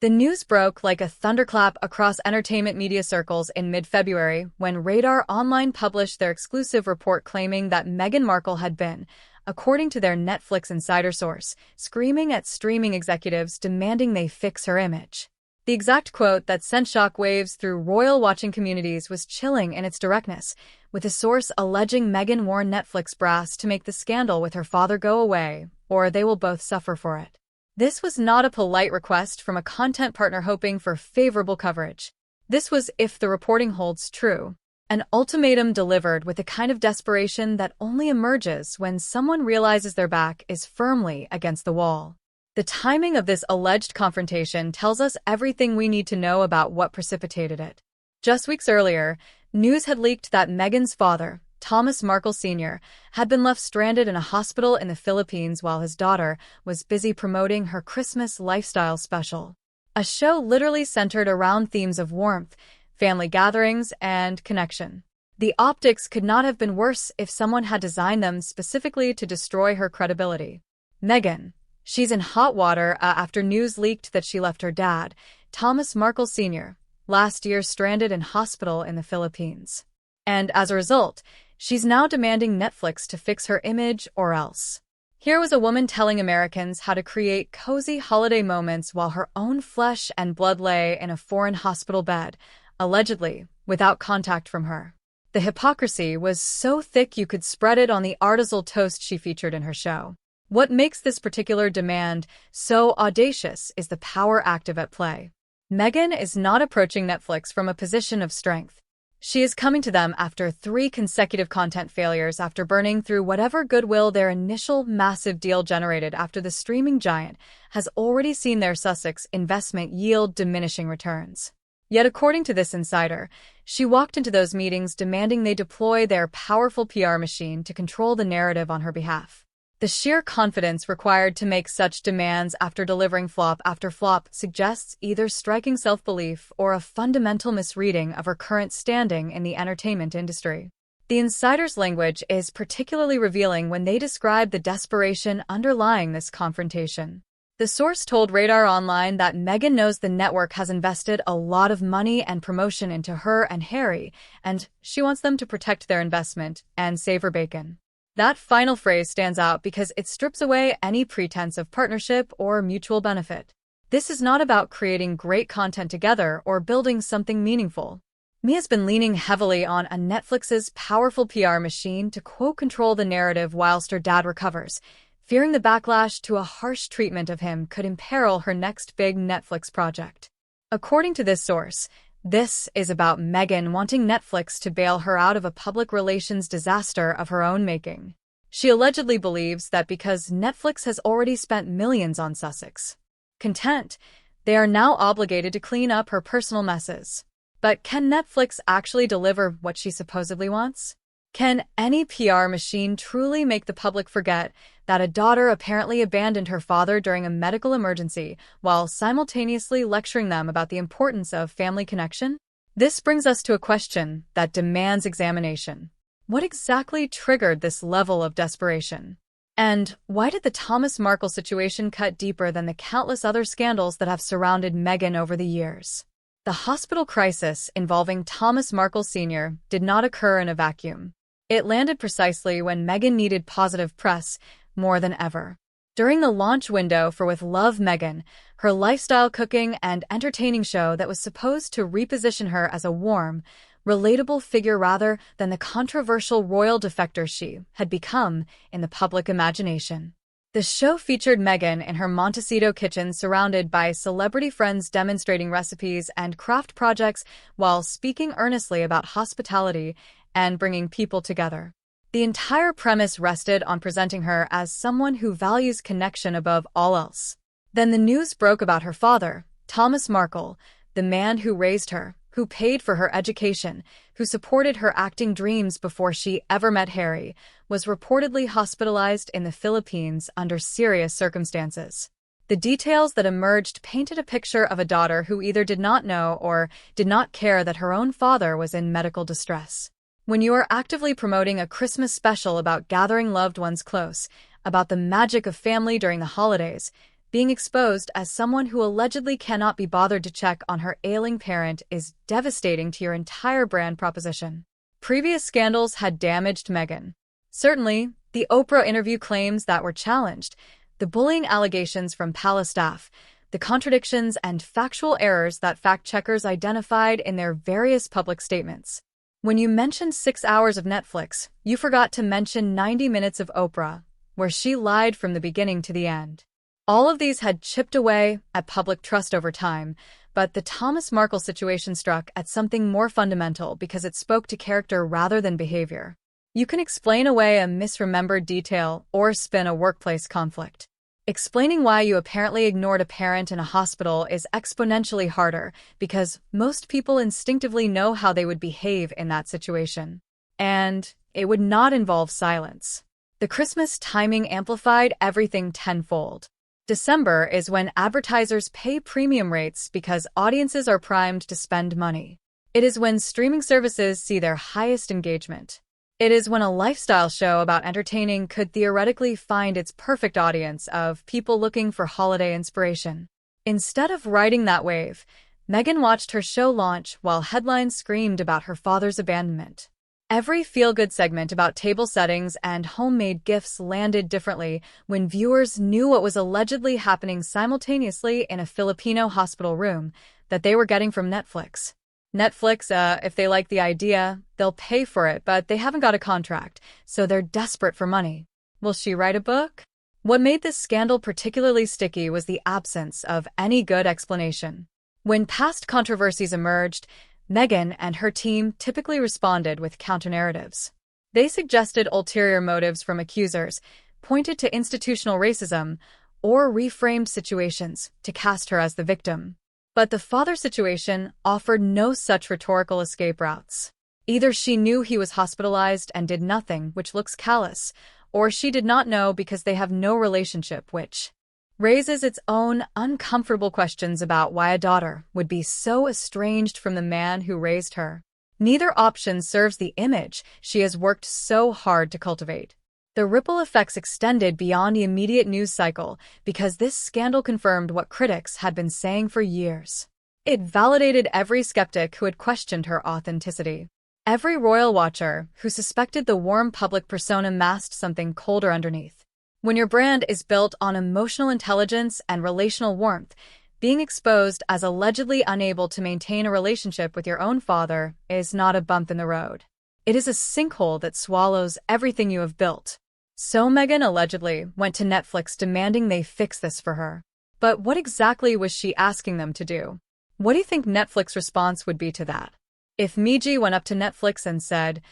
The news broke like a thunderclap across entertainment media circles in mid-February when Radar Online published their exclusive report claiming that Meghan Markle had been, according to their Netflix insider source, screaming at streaming executives demanding they fix her image. The exact quote that sent shockwaves through royal watching communities was chilling in its directness, with a source alleging Meghan warned Netflix brass to make the scandal with her father go away, or they will both suffer for it. This was not a polite request from a content partner hoping for favorable coverage. This was, if the reporting holds true, an ultimatum delivered with a kind of desperation that only emerges when someone realizes their back is firmly against the wall. The timing of this alleged confrontation tells us everything we need to know about what precipitated it. Just weeks earlier, news had leaked that Meghan's father, Thomas Markle Sr., had been left stranded in a hospital in the Philippines while his daughter was busy promoting her Christmas lifestyle special. A show literally centered around themes of warmth, family gatherings, and connection. The optics could not have been worse if someone had designed them specifically to destroy her credibility. Meghan, she's in hot water after news leaked that she left her dad, Thomas Markle Sr., last year stranded in hospital in the Philippines. And as a result, she's now demanding Netflix to fix her image or else. Here was a woman telling Americans how to create cozy holiday moments while her own flesh and blood lay in a foreign hospital bed, allegedly, without contact from her. The hypocrisy was so thick you could spread it on the artisanal toast she featured in her show. What makes this particular demand so audacious is the power active at play. Meghan is not approaching Netflix from a position of strength. She is coming to them after 3 consecutive content failures after burning through whatever goodwill their initial massive deal generated after the streaming giant has already seen their Sussex investment yield diminishing returns. Yet according to this insider, she walked into those meetings demanding they deploy their powerful PR machine to control the narrative on her behalf. The sheer confidence required to make such demands after delivering flop after flop suggests either striking self-belief or a fundamental misreading of her current standing in the entertainment industry. The insider's language is particularly revealing when they describe the desperation underlying this confrontation. The source told Radar Online that Meghan knows the network has invested a lot of money and promotion into her and Harry, and she wants them to protect their investment and save her bacon. That final phrase stands out because it strips away any pretense of partnership or mutual benefit. This is not about creating great content together or building something meaningful. Mia's been leaning heavily on a Netflix's powerful PR machine to control the narrative whilst her dad recovers, fearing the backlash to a harsh treatment of him could imperil her next big Netflix project. According to this source, this is about Meghan wanting Netflix to bail her out of a public relations disaster of her own making. She allegedly believes that because Netflix has already spent millions on Sussex content, they are now obligated to clean up her personal messes. But can Netflix actually deliver what she supposedly wants? Can any PR machine truly make the public forget that a daughter apparently abandoned her father during a medical emergency while simultaneously lecturing them about the importance of family connection? This brings us to a question that demands examination. What exactly triggered this level of desperation? And why did the Thomas Markle situation cut deeper than the countless other scandals that have surrounded Meghan over the years? The hospital crisis involving Thomas Markle Sr. did not occur in a vacuum. It landed precisely when Meghan needed positive press more than ever. During the launch window for With Love Meghan, her lifestyle cooking and entertaining show that was supposed to reposition her as a warm, relatable figure rather than the controversial royal defector she had become in the public imagination. The show featured Meghan in her Montecito kitchen surrounded by celebrity friends demonstrating recipes and craft projects while speaking earnestly about hospitality and bringing people together. The entire premise rested on presenting her as someone who values connection above all else. Then the news broke about her father, Thomas Markle, the man who raised her, who paid for her education, who supported her acting dreams before she ever met Harry, was reportedly hospitalized in the Philippines under serious circumstances. The details that emerged painted a picture of a daughter who either did not know or did not care that her own father was in medical distress. When you are actively promoting a Christmas special about gathering loved ones close, about the magic of family during the holidays, Being exposed as someone who allegedly cannot be bothered to check on her ailing parent is devastating to your entire brand proposition. Previous scandals had damaged Meghan. Certainly, the Oprah interview claims that were challenged, the bullying allegations from palace staff, the contradictions and factual errors that fact-checkers identified in their various public statements. When you mentioned 6 hours of Netflix, you forgot to mention 90 minutes of Oprah, where she lied from the beginning to the end. All of these had chipped away at public trust over time, but the Thomas Markle situation struck at something more fundamental because it spoke to character rather than behavior. You can explain away a misremembered detail or spin a workplace conflict. Explaining why you apparently ignored a parent in a hospital is exponentially harder because most people instinctively know how they would behave in that situation. And it would not involve silence. The Christmas timing amplified everything tenfold. December is when advertisers pay premium rates because audiences are primed to spend money. It is when streaming services see their highest engagement. It is when a lifestyle show about entertaining could theoretically find its perfect audience of people looking for holiday inspiration. Instead of riding that wave, Meghan watched her show launch while headlines screamed about her father's abandonment. Every feel-good segment about table settings and homemade gifts landed differently when viewers knew what was allegedly happening simultaneously in a Filipino hospital room that they were getting from Netflix. Netflix, if they like the idea, they'll pay for it, but they haven't got a contract, so they're desperate for money. Will she write a book? What made this scandal particularly sticky was the absence of any good explanation. When past controversies emerged, Meghan and her team typically responded with counter-narratives. They suggested ulterior motives from accusers, pointed to institutional racism, or reframed situations to cast her as the victim. But the father situation offered no such rhetorical escape routes. Either she knew he was hospitalized and did nothing, which looks callous, or she did not know because they have no relationship, which raises its own uncomfortable questions about why a daughter would be so estranged from the man who raised her. Neither option serves the image she has worked so hard to cultivate. The ripple effects extended beyond the immediate news cycle because this scandal confirmed what critics had been saying for years. It validated every skeptic who had questioned her authenticity. Every royal watcher who suspected the warm public persona masked something colder underneath. When your brand is built on emotional intelligence and relational warmth, being exposed as allegedly unable to maintain a relationship with your own father is not a bump in the road. It is a sinkhole that swallows everything you have built. So Meghan allegedly went to Netflix demanding they fix this for her. But what exactly was she asking them to do? What do you think Netflix's response would be to that? If Miji went up to Netflix and said,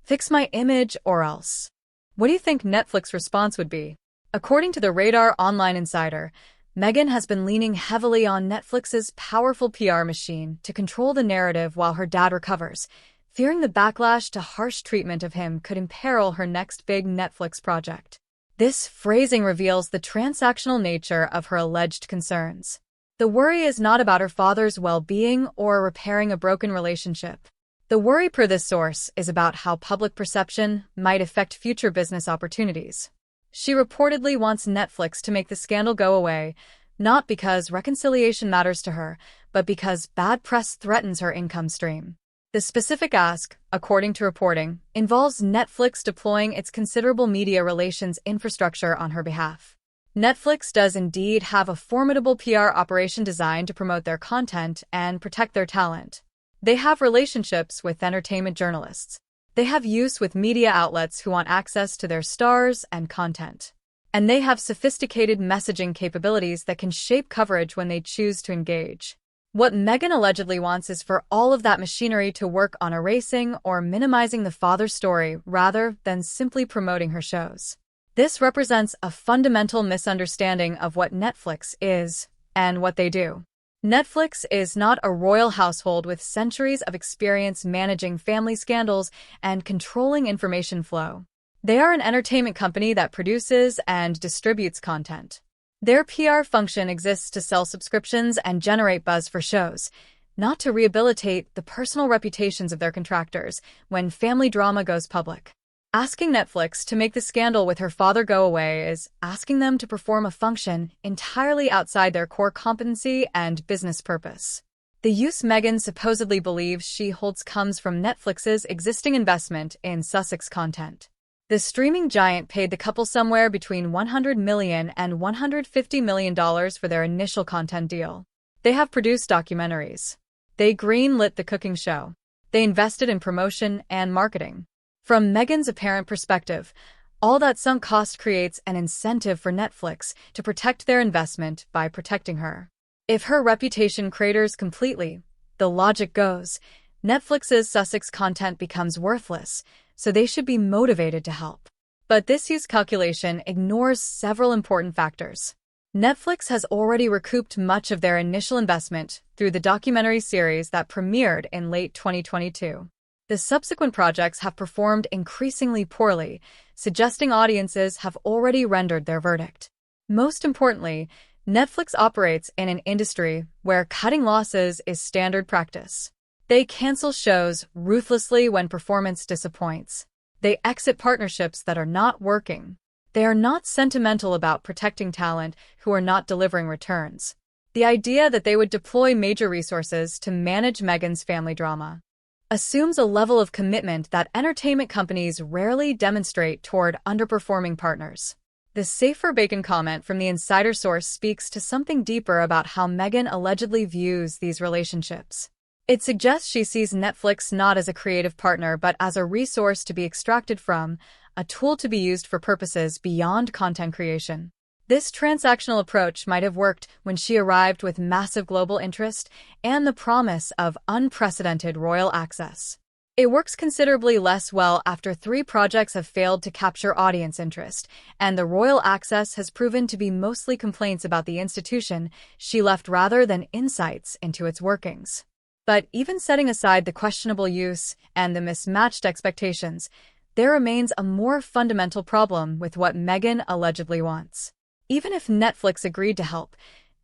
"Fix my image or else," what do you think Netflix's response would be? According to the Radar Online Insider, Meghan has been leaning heavily on Netflix's powerful PR machine to control the narrative while her dad recovers, fearing the backlash to harsh treatment of him could imperil her next big Netflix project. This phrasing reveals the transactional nature of her alleged concerns. The worry is not about her father's well-being or repairing a broken relationship. The worry, per this source, is about how public perception might affect future business opportunities. She reportedly wants Netflix to make the scandal go away, not because reconciliation matters to her, but because bad press threatens her income stream. The specific ask, according to reporting, involves Netflix deploying its considerable media relations infrastructure on her behalf. Netflix does indeed have a formidable PR operation designed to promote their content and protect their talent. They have relationships with entertainment journalists. They have use with media outlets who want access to their stars and content. And they have sophisticated messaging capabilities that can shape coverage when they choose to engage. What Meghan allegedly wants is for all of that machinery to work on erasing or minimizing the father's story rather than simply promoting her shows. This represents a fundamental misunderstanding of what Netflix is and what they do. Netflix is not a royal household with centuries of experience managing family scandals and controlling information flow. They are an entertainment company that produces and distributes content. Their PR function exists to sell subscriptions and generate buzz for shows, not to rehabilitate the personal reputations of their contractors when family drama goes public. Asking Netflix to make the scandal with her father go away is asking them to perform a function entirely outside their core competency and business purpose. The use Meghan supposedly believes she holds comes from Netflix's existing investment in Sussex content. The streaming giant paid the couple somewhere between $100 million and $150 million for their initial content deal. They have produced documentaries. They greenlit the cooking show. They invested in promotion and marketing. From Meghan's apparent perspective, all that sunk cost creates an incentive for Netflix to protect their investment by protecting her. If her reputation craters completely, the logic goes, Netflix's Sussex content becomes worthless, so they should be motivated to help. But this use calculation ignores several important factors. Netflix has already recouped much of their initial investment through the documentary series that premiered in late 2022. The subsequent projects have performed increasingly poorly, suggesting audiences have already rendered their verdict. Most importantly, Netflix operates in an industry where cutting losses is standard practice. They cancel shows ruthlessly when performance disappoints. They exit partnerships that are not working. They are not sentimental about protecting talent who are not delivering returns. The idea that they would deploy major resources to manage Meghan's family drama assumes a level of commitment that entertainment companies rarely demonstrate toward underperforming partners. The safer bacon comment from the insider source speaks to something deeper about how Meghan allegedly views these relationships. It suggests she sees Netflix not as a creative partner but as a resource to be extracted from, a tool to be used for purposes beyond content creation. This transactional approach might have worked when she arrived with massive global interest and the promise of unprecedented royal access. It works considerably less well after 3 projects have failed to capture audience interest, and the royal access has proven to be mostly complaints about the institution she left rather than insights into its workings. But even setting aside the questionable use and the mismatched expectations, there remains a more fundamental problem with what Meghan allegedly wants. Even if Netflix agreed to help,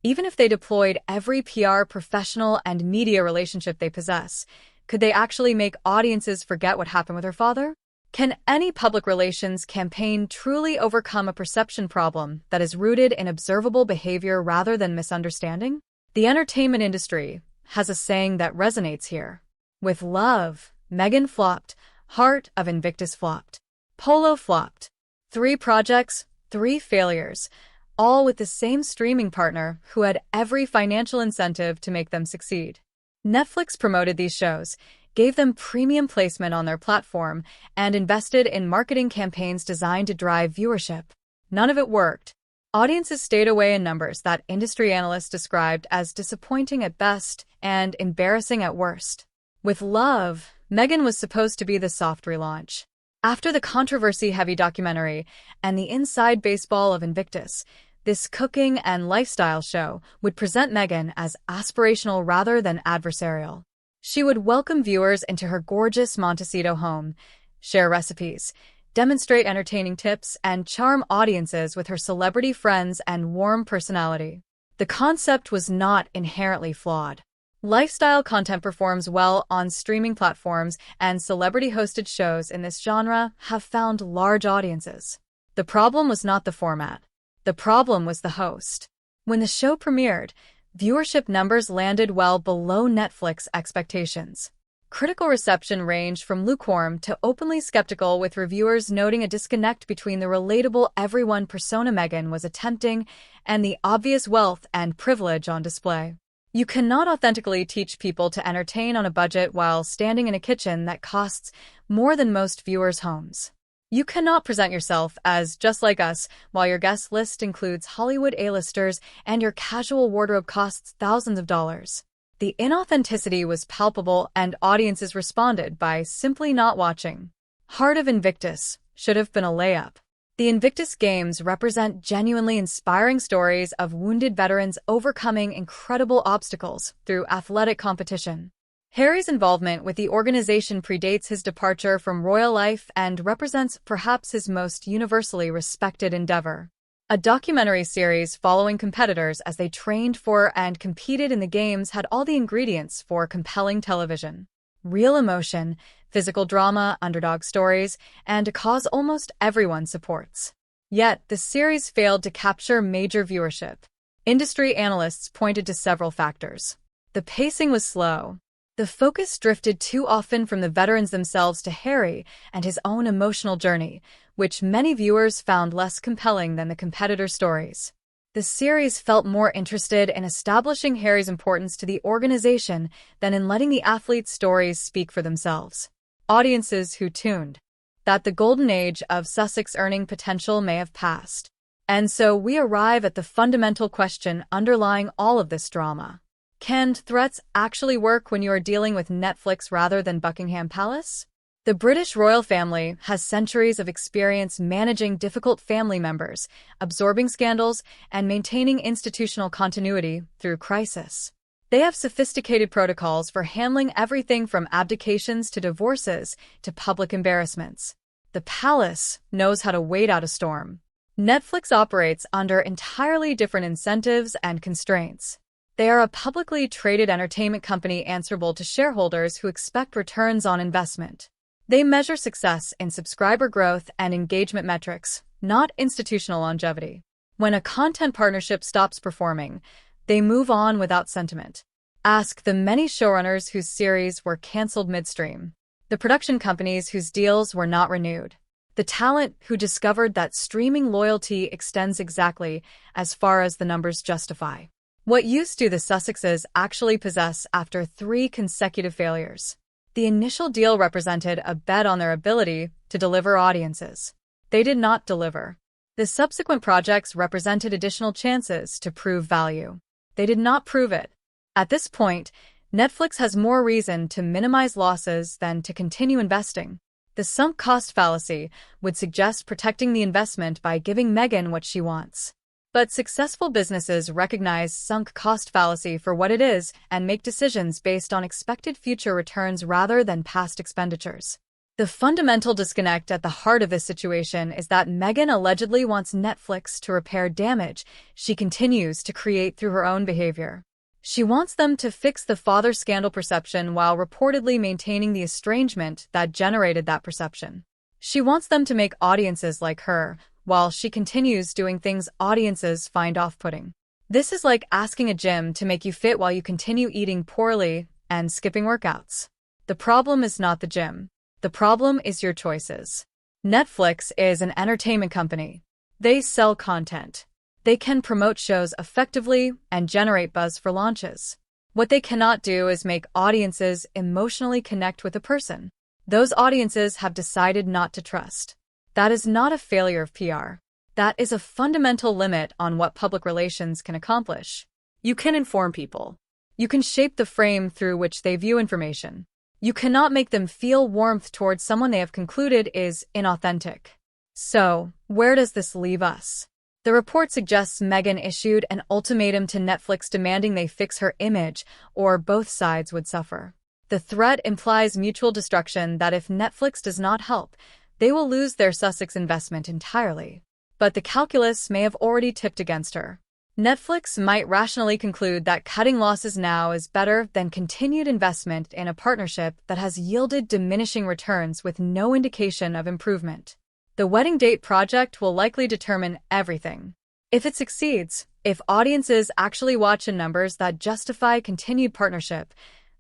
even if they deployed every PR professional and media relationship they possess, could they actually make audiences forget what happened with her father? Can any public relations campaign truly overcome a perception problem that is rooted in observable behavior rather than misunderstanding? The entertainment industry has a saying that resonates here. With love, Meghan flopped, Heart of Invictus flopped, Polo flopped. 3 projects, 3 failures, all with the same streaming partner who had every financial incentive to make them succeed. Netflix promoted these shows, gave them premium placement on their platform, and invested in marketing campaigns designed to drive viewership. None of it worked. Audiences stayed away in numbers that industry analysts described as disappointing at best and embarrassing at worst. With Love, Meghan was supposed to be the soft relaunch. After the controversy-heavy documentary and the inside baseball of Invictus, this cooking and lifestyle show would present Meghan as aspirational rather than adversarial. She would welcome viewers into her gorgeous Montecito home, share recipes, demonstrate entertaining tips, and charm audiences with her celebrity friends and warm personality. The concept was not inherently flawed. Lifestyle content performs well on streaming platforms, and celebrity-hosted shows in this genre have found large audiences. The problem was not the format. The problem was the host. When the show premiered, viewership numbers landed well below Netflix expectations. Critical reception ranged from lukewarm to openly skeptical, with reviewers noting a disconnect between the relatable everyone persona Meghan was attempting and the obvious wealth and privilege on display. You cannot authentically teach people to entertain on a budget while standing in a kitchen that costs more than most viewers' homes. You cannot present yourself as just like us while your guest list includes Hollywood A-listers and your casual wardrobe costs thousands of dollars. The inauthenticity was palpable, and audiences responded by simply not watching. Heart of Invictus should have been a layup. The Invictus Games represent genuinely inspiring stories of wounded veterans overcoming incredible obstacles through athletic competition. Harry's involvement with the organization predates his departure from royal life and represents perhaps his most universally respected endeavor. A documentary series following competitors as they trained for and competed in the games had all the ingredients for compelling television. Real emotion, physical drama, underdog stories, and a cause almost everyone supports. Yet, the series failed to capture major viewership. Industry analysts pointed to several factors. The pacing was slow. The focus drifted too often from the veterans themselves to Harry and his own emotional journey, which many viewers found less compelling than the competitor stories. The series felt more interested in establishing Harry's importance to the organization than in letting the athletes' stories speak for themselves. Audiences who tuned that the golden age of Sussex earning potential may have passed. And so we arrive at the fundamental question underlying all of this drama. Can threats actually work when you are dealing with Netflix rather than Buckingham Palace? The British royal family has centuries of experience managing difficult family members, absorbing scandals, and maintaining institutional continuity through crisis. They have sophisticated protocols for handling everything from abdications to divorces to public embarrassments. The palace knows how to wait out a storm. Netflix operates under entirely different incentives and constraints. They are a publicly traded entertainment company answerable to shareholders who expect returns on investment. They measure success in subscriber growth and engagement metrics, not institutional longevity. When a content partnership stops performing, they move on without sentiment. Ask the many showrunners whose series were canceled midstream, the production companies whose deals were not renewed, the talent who discovered that streaming loyalty extends exactly as far as the numbers justify. What use do the Sussexes actually possess after 3 consecutive failures? The initial deal represented a bet on their ability to deliver audiences. They did not deliver. The subsequent projects represented additional chances to prove value. They did not prove it. At this point, Netflix has more reason to minimize losses than to continue investing. The sunk cost fallacy would suggest protecting the investment by giving Meghan what she wants. But successful businesses recognize sunk cost fallacy for what it is and make decisions based on expected future returns rather than past expenditures. The fundamental disconnect at the heart of this situation is that Meghan allegedly wants Netflix to repair damage she continues to create through her own behavior. She wants them to fix the father scandal perception while reportedly maintaining the estrangement that generated that perception. She wants them to make audiences like her, while she continues doing things audiences find off-putting. This is like asking a gym to make you fit while you continue eating poorly and skipping workouts. The problem is not the gym. The problem is your choices. Netflix is an entertainment company. They sell content. They can promote shows effectively and generate buzz for launches. What they cannot do is make audiences emotionally connect with a person. Those audiences have decided not to trust. That is not a failure of PR. That is a fundamental limit on what public relations can accomplish. You can inform people. You can shape the frame through which they view information. You cannot make them feel warmth towards someone they have concluded is inauthentic. So, where does this leave us? The report suggests Meghan issued an ultimatum to Netflix demanding they fix her image, or both sides would suffer. The threat implies mutual destruction that if Netflix does not help, they will lose their Sussex investment entirely. But the calculus may have already tipped against her. Netflix might rationally conclude that cutting losses now is better than continued investment in a partnership that has yielded diminishing returns with no indication of improvement. The wedding date project will likely determine everything. If it succeeds, if audiences actually watch in numbers that justify continued partnership,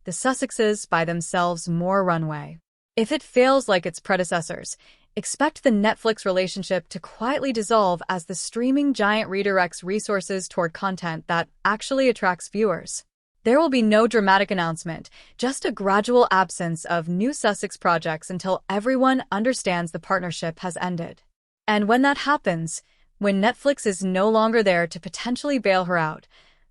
the Sussexes buy themselves more runway. If it fails like its predecessors, expect the Netflix relationship to quietly dissolve as the streaming giant redirects resources toward content that actually attracts viewers. There will be no dramatic announcement, just a gradual absence of new Sussex projects until everyone understands the partnership has ended. And when that happens, when Netflix is no longer there to potentially bail her out,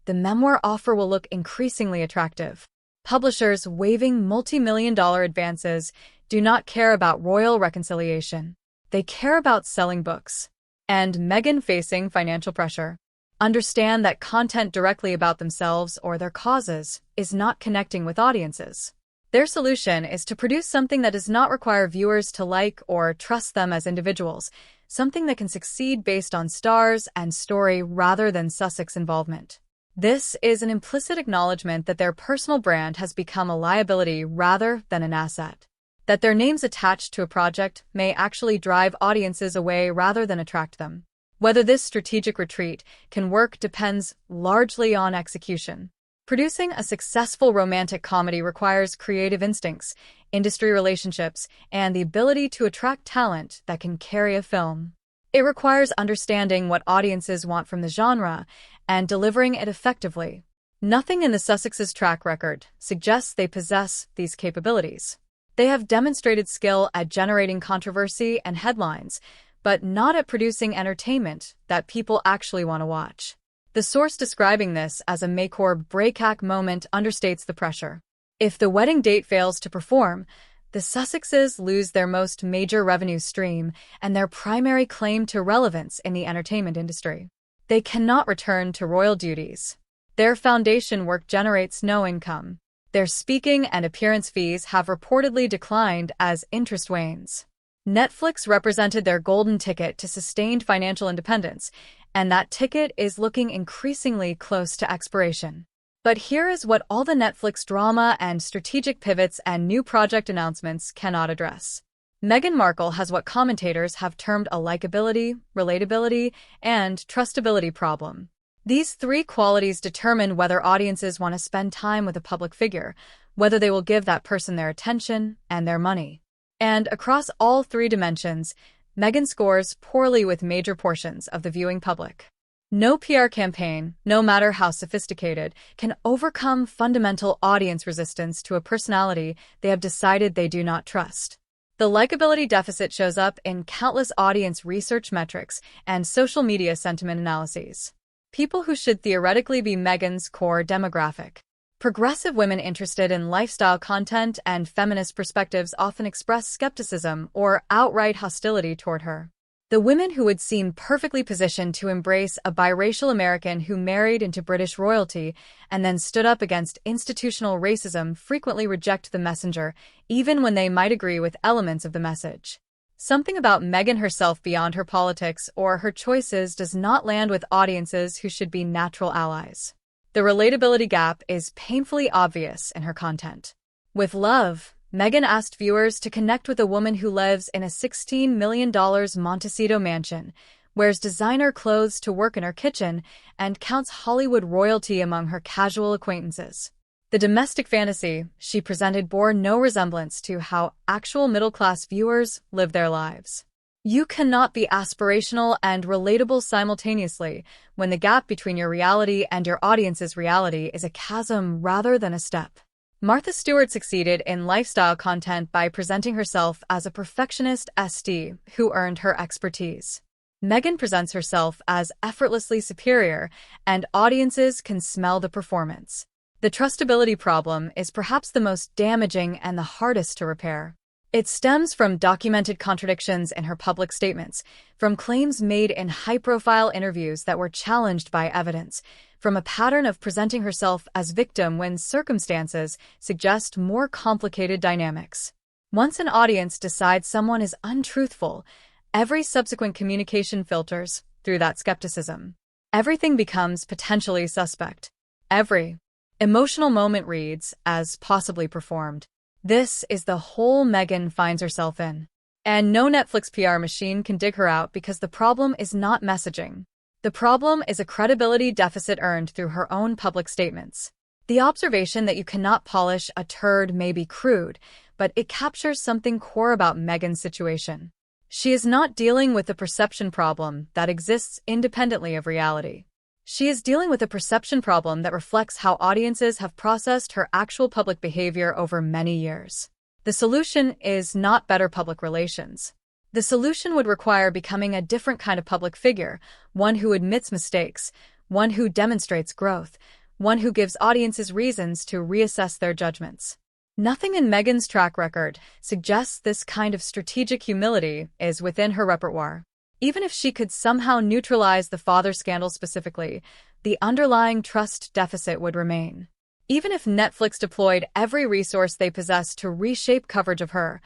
the memoir offer will look increasingly attractive. Publishers waiving multi-million-dollar advances do not care about royal reconciliation. They care about selling books. And Meghan facing financial pressure. Understand that content directly about themselves or their causes is not connecting with audiences. Their solution is to produce something that does not require viewers to like or trust them as individuals, something that can succeed based on stars and story rather than Sussex involvement. This is an implicit acknowledgement that their personal brand has become a liability rather than an asset. That their names attached to a project may actually drive audiences away rather than attract them. Whether this strategic retreat can work depends largely on execution. Producing a successful romantic comedy requires creative instincts, industry relationships, and the ability to attract talent that can carry a film. It requires understanding what audiences want from the genre and delivering it effectively. Nothing in the Sussexes' track record suggests they possess these capabilities. They have demonstrated skill at generating controversy and headlines, but not at producing entertainment that people actually want to watch. The source describing this as a make or break moment understates the pressure. If the wedding date fails to perform, the Sussexes lose their most major revenue stream and their primary claim to relevance in the entertainment industry. They cannot return to royal duties. Their foundation work generates no income. Their speaking and appearance fees have reportedly declined as interest wanes. Netflix represented their golden ticket to sustained financial independence, and that ticket is looking increasingly close to expiration. But here is what all the Netflix drama and strategic pivots and new project announcements cannot address. Meghan Markle has what commentators have termed a likability, relatability, and trustability problem. These three qualities determine whether audiences want to spend time with a public figure, whether they will give that person their attention and their money. And across all three dimensions, Meghan scores poorly with major portions of the viewing public. No PR campaign, no matter how sophisticated, can overcome fundamental audience resistance to a personality they have decided they do not trust. The likability deficit shows up in countless audience research metrics and social media sentiment analyses. People who should theoretically be Meghan's core demographic. Progressive women interested in lifestyle content and feminist perspectives often express skepticism or outright hostility toward her. The women who would seem perfectly positioned to embrace a biracial American who married into British royalty and then stood up against institutional racism frequently reject the messenger, even when they might agree with elements of the message. Something about Meghan herself beyond her politics or her choices does not land with audiences who should be natural allies. The relatability gap is painfully obvious in her content. With Love, Meghan asked viewers to connect with a woman who lives in a $16 million Montecito mansion, wears designer clothes to work in her kitchen, and counts Hollywood royalty among her casual acquaintances. The domestic fantasy she presented bore no resemblance to how actual middle-class viewers live their lives. You cannot be aspirational and relatable simultaneously when the gap between your reality and your audience's reality is a chasm rather than a step. Martha Stewart succeeded in lifestyle content by presenting herself as a perfectionist SD who earned her expertise. Meghan presents herself as effortlessly superior, and audiences can smell the performance. The trustability problem is perhaps the most damaging and the hardest to repair. It stems from documented contradictions in her public statements, from claims made in high-profile interviews that were challenged by evidence, from a pattern of presenting herself as victim when circumstances suggest more complicated dynamics. Once an audience decides someone is untruthful, every subsequent communication filters through that skepticism. Everything becomes potentially suspect. Every emotional moment reads as possibly performed. This is the hole Meghan finds herself in. And no Netflix PR machine can dig her out because the problem is not messaging. The problem is a credibility deficit earned through her own public statements. The observation that you cannot polish a turd may be crude, but it captures something core about Meghan's situation. She is not dealing with the perception problem that exists independently of reality. She is dealing with a perception problem that reflects how audiences have processed her actual public behavior over many years. The solution is not better public relations. The solution would require becoming a different kind of public figure, one who admits mistakes, one who demonstrates growth, one who gives audiences reasons to reassess their judgments. Nothing in Meghan's track record suggests this kind of strategic humility is within her repertoire. Even if she could somehow neutralize the father scandal specifically, the underlying trust deficit would remain. Even if Netflix deployed every resource they possess to reshape coverage of her,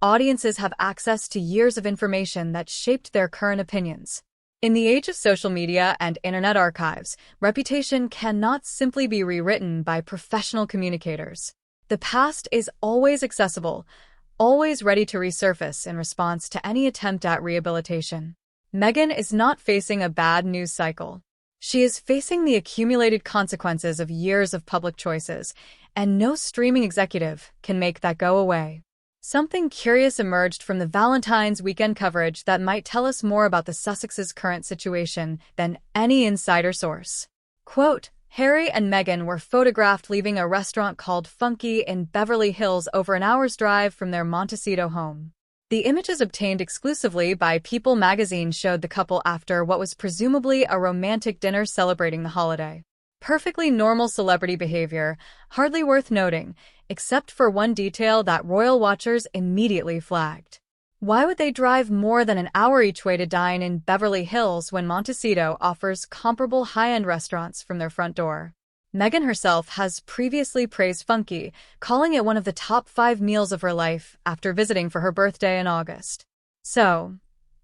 audiences have access to years of information that shaped their current opinions. In the age of social media and internet archives, reputation cannot simply be rewritten by professional communicators. The past is always accessible. always ready to resurface in response to any attempt at rehabilitation. Meghan is not facing a bad news cycle. She is facing the accumulated consequences of years of public choices, and no streaming executive can make that go away. Something curious emerged from the Valentine's weekend coverage that might tell us more about the Sussexes' current situation than any insider source. Quote, Harry and Meghan were photographed leaving a restaurant called Funky in Beverly Hills over an hour's drive from their Montecito home. The images obtained exclusively by People magazine showed the couple after what was presumably a romantic dinner celebrating the holiday. Perfectly normal celebrity behavior, hardly worth noting, except for one detail that royal watchers immediately flagged. Why would they drive more than an hour each way to dine in Beverly Hills when Montecito offers comparable high-end restaurants from their front door? Meghan herself has previously praised Funky, calling it one of the top 5 meals of her life after visiting for her birthday in August. So,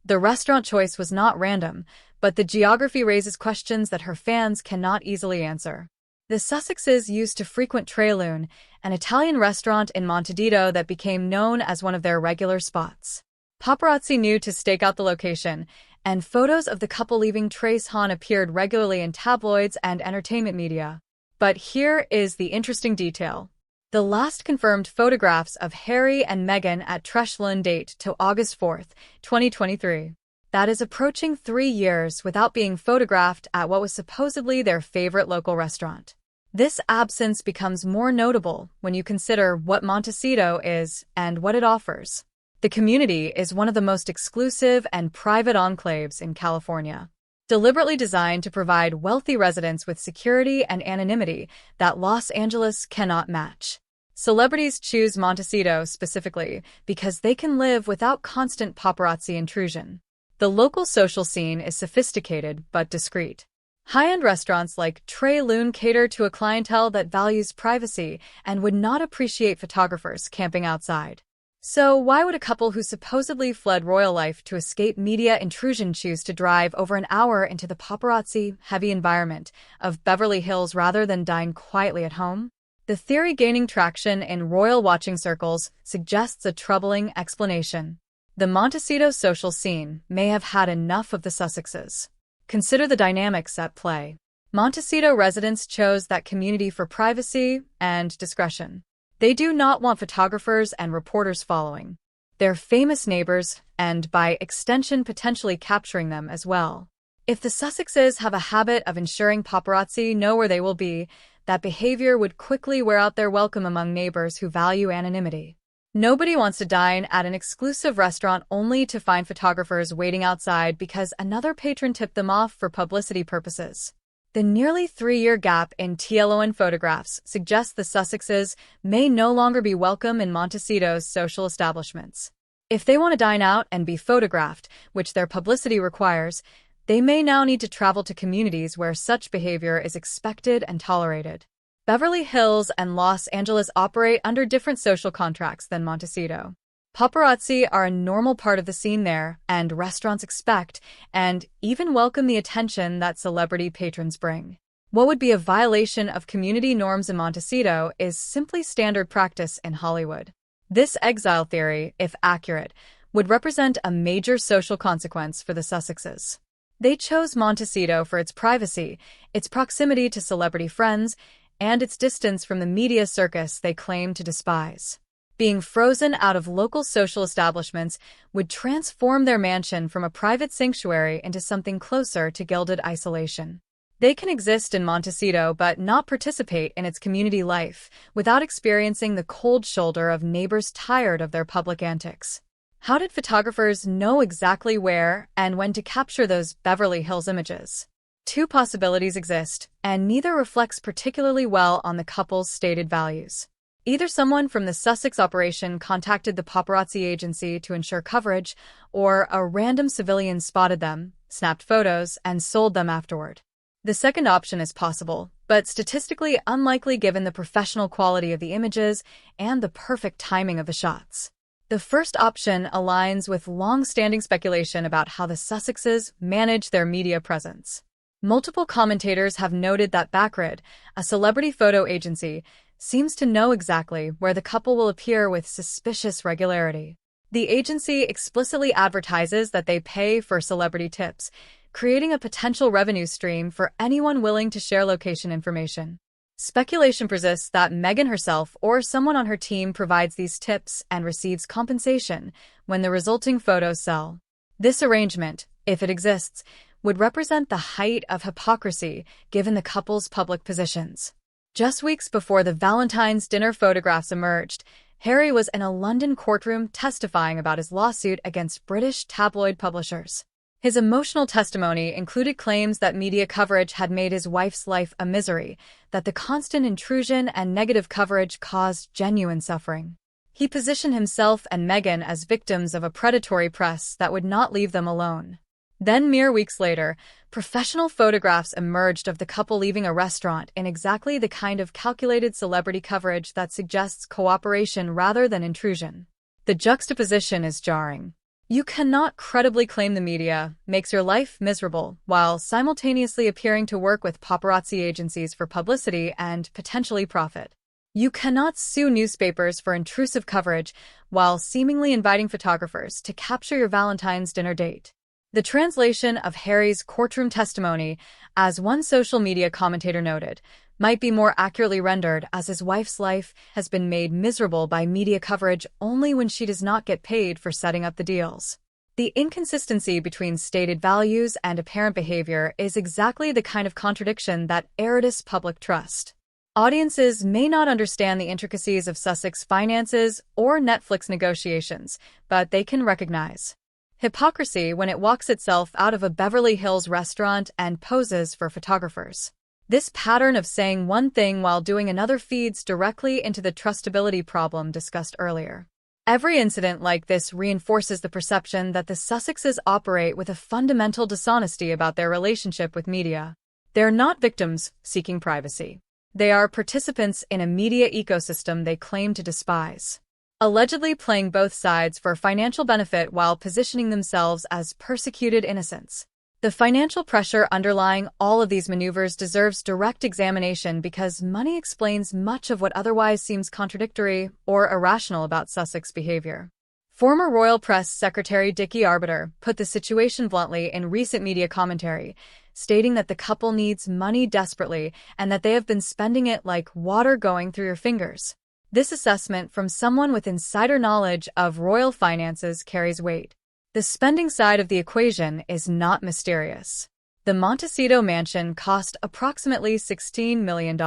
the restaurant choice was not random, but the geography raises questions that her fans cannot easily answer. The Sussexes used to frequent Tre Lune, an Italian restaurant in Montecito that became known as one of their regular spots. Paparazzi knew to stake out the location, and photos of the couple leaving Tres Han appeared regularly in tabloids and entertainment media. But here is the interesting detail. The last confirmed photographs of Harry and Meghan at Tre Lune date to August 4, 2023. That is approaching 3 years without being photographed at what was supposedly their favorite local restaurant. This absence becomes more notable when you consider what Montecito is and what it offers. The community is one of the most exclusive and private enclaves in California, deliberately designed to provide wealthy residents with security and anonymity that Los Angeles cannot match. Celebrities choose Montecito specifically because they can live without constant paparazzi intrusion. The local social scene is sophisticated but discreet. High-end restaurants like Tre Lune cater to a clientele that values privacy and would not appreciate photographers camping outside. So why would a couple who supposedly fled royal life to escape media intrusion choose to drive over an hour into the paparazzi-heavy environment of Beverly Hills rather than dine quietly at home? The theory gaining traction in royal watching circles suggests a troubling explanation. The Montecito social scene may have had enough of the Sussexes. Consider the dynamics at play. Montecito residents chose that community for privacy and discretion. They do not want photographers and reporters following their famous neighbors and, by extension, potentially capturing them as well. If the Sussexes have a habit of ensuring paparazzi know where they will be, that behavior would quickly wear out their welcome among neighbors who value anonymity. Nobody wants to dine at an exclusive restaurant only to find photographers waiting outside because another patron tipped them off for publicity purposes. The nearly 3-year gap in TLON photographs suggests the Sussexes may no longer be welcome in Montecito's social establishments. If they want to dine out and be photographed, which their publicity requires, they may now need to travel to communities where such behavior is expected and tolerated. Beverly Hills and Los Angeles operate under different social contracts than Montecito. Paparazzi are a normal part of the scene there, and restaurants expect and even welcome the attention that celebrity patrons bring. What would be a violation of community norms in Montecito is simply standard practice in Hollywood. This exile theory, if accurate, would represent a major social consequence for the Sussexes. They chose Montecito for its privacy, its proximity to celebrity friends, and its distance from the media circus they claim to despise. Being frozen out of local social establishments would transform their mansion from a private sanctuary into something closer to gilded isolation. They can exist in Montecito but not participate in its community life without experiencing the cold shoulder of neighbors tired of their public antics. How did photographers know exactly where and when to capture those Beverly Hills images? 2 possibilities exist, and neither reflects particularly well on the couple's stated values. Either someone from the Sussex operation contacted the paparazzi agency to ensure coverage, or a random civilian spotted them, snapped photos, and sold them afterward. The second option is possible, but statistically unlikely given the professional quality of the images and the perfect timing of the shots. The first option aligns with long-standing speculation about how the Sussexes manage their media presence. Multiple commentators have noted that Backlash, a celebrity photo agency, seems to know exactly where the couple will appear with suspicious regularity. The agency explicitly advertises that they pay for celebrity tips, creating a potential revenue stream for anyone willing to share location information. Speculation persists that Meghan herself or someone on her team provides these tips and receives compensation when the resulting photos sell. This arrangement, if it exists, would represent the height of hypocrisy given the couple's public positions. Just weeks before the Valentine's dinner photographs emerged, Harry was in a London courtroom testifying about his lawsuit against British tabloid publishers. His emotional testimony included claims that media coverage had made his wife's life a misery, that the constant intrusion and negative coverage caused genuine suffering. He positioned himself and Meghan as victims of a predatory press that would not leave them alone. Then, mere weeks later, professional photographs emerged of the couple leaving a restaurant in exactly the kind of calculated celebrity coverage that suggests cooperation rather than intrusion. The juxtaposition is jarring. You cannot credibly claim the media makes your life miserable while simultaneously appearing to work with paparazzi agencies for publicity and potentially profit. You cannot sue newspapers for intrusive coverage while seemingly inviting photographers to capture your Valentine's dinner date. The translation of Harry's courtroom testimony, as one social media commentator noted, might be more accurately rendered as his wife's life has been made miserable by media coverage only when she does not get paid for setting up the deals. The inconsistency between stated values and apparent behavior is exactly the kind of contradiction that erodes public trust. Audiences may not understand the intricacies of Sussex finances or Netflix negotiations, but they can recognize hypocrisy when it walks itself out of a Beverly Hills restaurant and poses for photographers. This pattern of saying one thing while doing another feeds directly into the trustability problem discussed earlier. Every incident like this reinforces the perception that the Sussexes operate with a fundamental dishonesty about their relationship with media. They're not victims seeking privacy. They are participants in a media ecosystem they claim to despise, allegedly playing both sides for financial benefit while positioning themselves as persecuted innocents. The financial pressure underlying all of these maneuvers deserves direct examination because money explains much of what otherwise seems contradictory or irrational about Sussex behavior. Former Royal Press Secretary Dickie Arbiter put the situation bluntly in recent media commentary, stating that the couple needs money desperately and that they have been spending it like water going through your fingers. This assessment from someone with insider knowledge of royal finances carries weight. The spending side of the equation is not mysterious. The Montecito mansion cost approximately $16 million.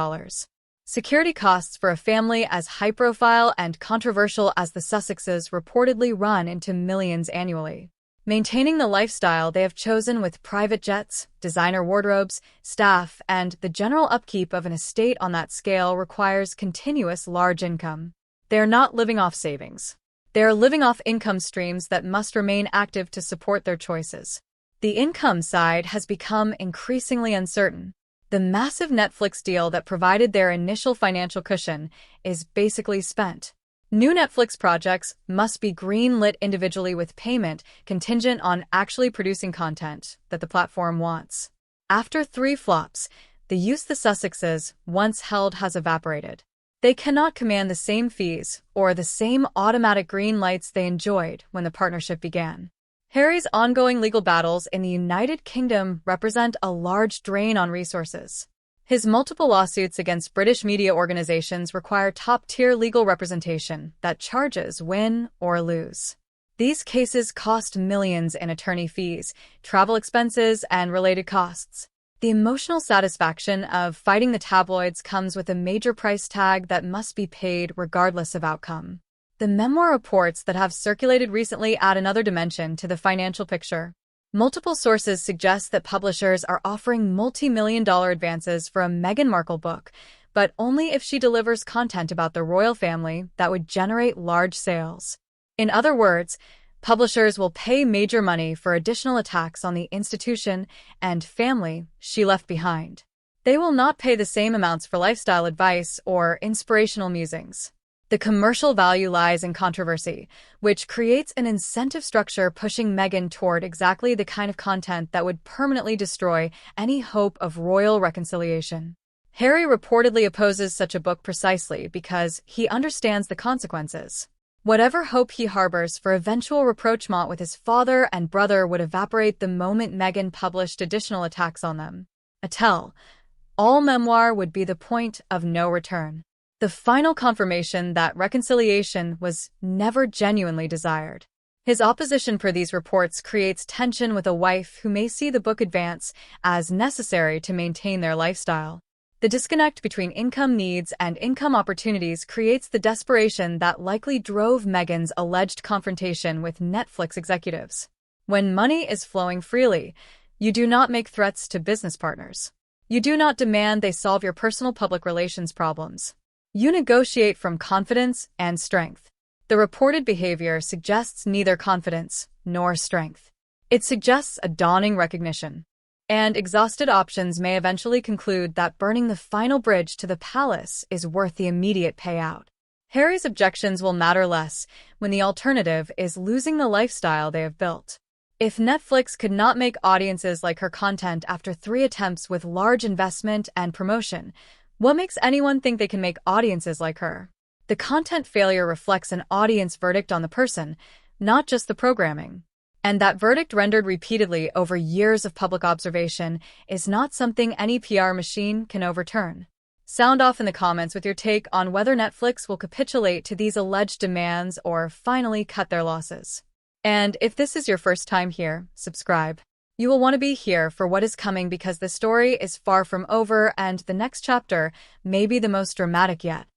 Security costs for a family as high-profile and controversial as the Sussexes reportedly run into millions annually. Maintaining the lifestyle they have chosen with private jets, designer wardrobes, staff, and the general upkeep of an estate on that scale requires continuous large income. They are not living off savings. They are living off income streams that must remain active to support their choices. The income side has become increasingly uncertain. The massive Netflix deal that provided their initial financial cushion is basically spent. New Netflix projects must be green-lit individually with payment contingent on actually producing content that the platform wants. After 3 flops, the use the Sussexes once held has evaporated. They cannot command the same fees or the same automatic green lights they enjoyed when the partnership began. Harry's ongoing legal battles in the United Kingdom represent a large drain on resources. His multiple lawsuits against British media organizations require top-tier legal representation that charges win or lose. These cases cost millions in attorney fees, travel expenses, and related costs. The emotional satisfaction of fighting the tabloids comes with a major price tag that must be paid regardless of outcome. The memoir reports that have circulated recently add another dimension to the financial picture. Multiple sources suggest that publishers are offering multi-million-dollar advances for a Meghan Markle book, but only if she delivers content about the royal family that would generate large sales. In other words, publishers will pay major money for additional attacks on the institution and family she left behind. They will not pay the same amounts for lifestyle advice or inspirational musings. The commercial value lies in controversy, which creates an incentive structure pushing Meghan toward exactly the kind of content that would permanently destroy any hope of royal reconciliation. Harry reportedly opposes such a book precisely because he understands the consequences. Whatever hope he harbors for eventual rapprochement with his father and brother would evaporate the moment Meghan published additional attacks on them. A tell-all memoir would be the point of no return. The final confirmation that reconciliation was never genuinely desired. His opposition per these reports creates tension with a wife who may see the book advance as necessary to maintain their lifestyle. The disconnect between income needs and income opportunities creates the desperation that likely drove Meghan's alleged confrontation with Netflix executives. When money is flowing freely, you do not make threats to business partners. You do not demand they solve your personal public relations problems. You negotiate from confidence and strength. The reported behavior suggests neither confidence nor strength. It suggests a dawning recognition. And exhausted options may eventually conclude that burning the final bridge to the palace is worth the immediate payout. Harry's objections will matter less when the alternative is losing the lifestyle they have built. If Netflix could not make audiences like her content after 3 attempts with large investment and promotion, what makes anyone think they can make audiences like her? The content failure reflects an audience verdict on the person, not just the programming. And that verdict, rendered repeatedly over years of public observation, is not something any PR machine can overturn. Sound off in the comments with your take on whether Netflix will capitulate to these alleged demands or finally cut their losses. And if this is your first time here, subscribe. You will want to be here for what is coming because the story is far from over and the next chapter may be the most dramatic yet.